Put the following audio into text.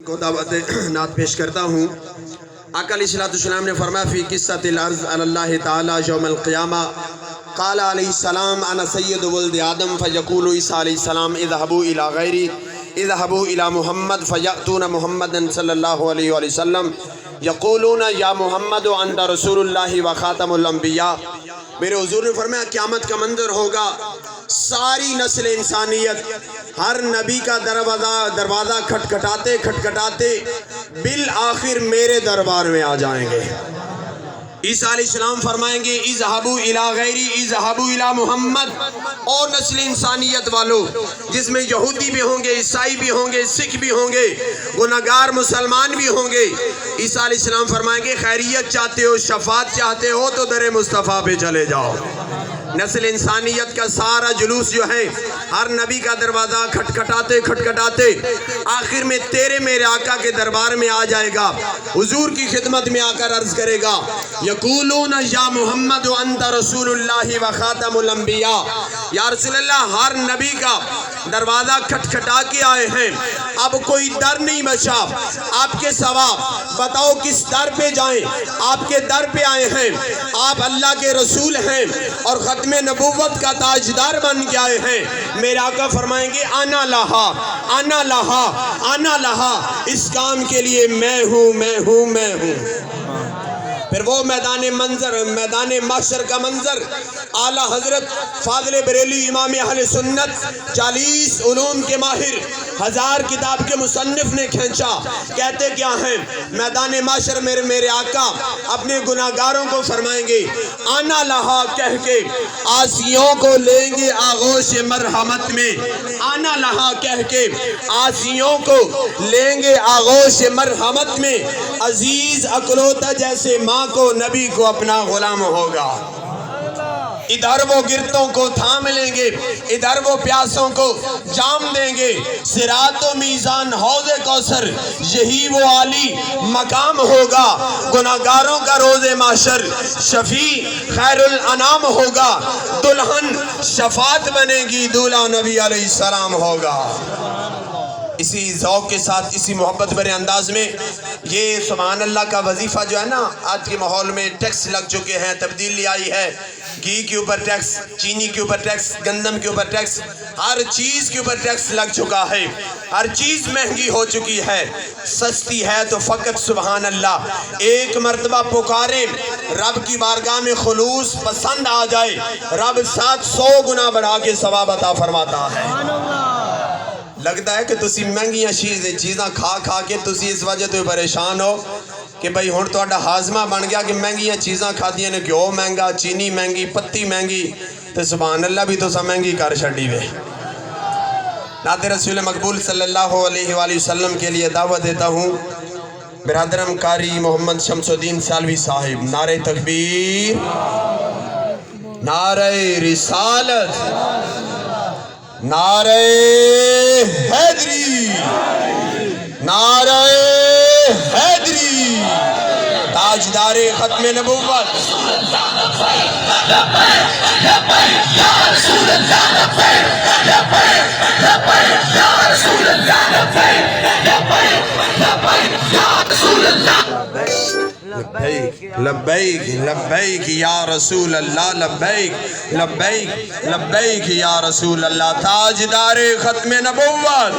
کو دعوت نعت پیش کرتا ہوں۔ آقا علیہ السلام نے فرمایا فی قصۃ العرض علی اللہ تعالی یوم القیامہ قال علیہ السلام انا سید ولد آدم فیقول عیسیٰ علیہ السلام اذهبوا الی غیری اذهبوا الی محمد فیأتون محمدا صلی اللہ علیہ وآلہ وسلم یقولون یا محمد انت رسول اللہ و خاتم الانبیاء۔ میرے حضور نے فرمایا قیامت کا منظر ہوگا، ساری نسل انسانیت ہر نبی کا دروازہ کھٹکھٹاتے کھٹکھٹاتے بالآخر میرے دربار میں آ جائیں گے۔ عیسیٰ علیہ السلام فرمائیں گے اذهبوا الی غیری اذهبوا الی محمد۔ اور نسل انسانیت والوں جس میں یہودی بھی ہوں گے، عیسائی بھی ہوں گے، سکھ بھی ہوں گے، گنہگار مسلمان بھی ہوں گے، عیسیٰ علیہ السلام فرمائیں گے خیریت چاہتے ہو، شفاعت چاہتے ہو تو در مصطفیٰ پہ چلے جاؤ۔ نسل انسانیت کا سارا جلوس جو ہے ہر نبی کا دروازہ کھٹکھٹاتے کھٹکھٹاتے آخر میں تیرے میرے آقا کے دربار میں آ جائے گا، حضور کی خدمت میں آ کر عرض کرے گا یقولون یا محمد انت رسول اللہ و خاتم الانبیاء۔ یا رسول اللہ، ہر نبی کا دروازہ کھٹکھٹا کے آئے ہیں، اب کوئی در نہیں بچا آپ کے سوا، بتاؤ کس در پہ جائیں؟ آپ کے در پہ آئے ہیں، آپ اللہ کے رسول ہیں اور ختم نبوت کا تاجدار بن کے آئے ہیں۔ میرے آقا فرمائیں گے انا لہا انا لہا انا لہا، اس کام کے لیے میں ہوں میں ہوں میں ہوں۔ پھر وہ میدان منظر، میدان محشر کا منظر اعلیٰ حضرت فاضل بریلی امام اہل سنت 40 علوم کے ماہر 1000 کتاب کے مصنف نے کھینچا۔ کہتے کیا ہیں؟ میدان محشر میرے آقا اپنے گناہگاروں کو فرمائیں گے آنا لہا کہہ کے آسیوں کو لیں گے آغوش مرحمت میں، آنا لہا کہہ کے آسیوں کو لیں گے آغوش مرحمت میں، عزیز اکلوتا جیسے ماں کو نبی کو اپنا غلام ہوگا۔ ادھر وہ گرتوں کو تھام لیں گے، ادھر وہ پیاسوں کو جام دیں گے، صراط و میزان حوض کوثر یہی وہ عالی مقام ہوگا۔ گناہگاروں کا روز محشر شفیع خیر الانام ہوگا، دلہن شفاعت بنے گی، دولہا نبی علیہ السلام ہوگا۔ اسی ذوق کے ساتھ، اسی محبت بھرے انداز میں یہ سبحان اللہ کا وظیفہ جو ہے نا، آج کے ماحول میں ٹیکس لگ چکے ہیں، تبدیلی آئی ہے، گھی کے اوپر ٹیکس، چینی کے اوپر ٹیکس، گندم کے اوپر ٹیکس، ہر چیز کے اوپر ٹیکس لگ چکا ہے، ہر چیز مہنگی ہو چکی ہے۔ سستی ہے تو فقط سبحان اللہ ایک مرتبہ پکارے، رب کی بارگاہ میں خلوص پسند آ جائے، رب 700 گنا بڑھا کے ثواب عطا فرماتا ہے۔ لگتا ہے کہ تسی مہنگیاں چیزاں کھا کھا کے تسی اس وجہ تو پریشان ہو کہ بھئی ہون تو اڈا ہاضمہ بن گیا کہ مہنگیاں چیزاں کھا دیا نے، گھیو مہنگا، چینی مہنگی، پتی مہنگی، تو سبحان اللہ بھی تو سا مہنگی کر چھڑی وے۔ نعت رسول مقبول صلی اللہ علیہ وآلہ وسلم کے لیے دعوت دیتا ہوں برادرم قاری محمد شمس الدین سالوی صاحب۔ نعرہ تکبیر، نعرہ رسالت، نعرہ حیدری، نعرہ حیدری، تاجدار ختم نبوت۔ لبیک لبیک یا رسول اللہ، لبیک لبیک لبیک یا رسول اللہ، تاجدار ختم نبوت۔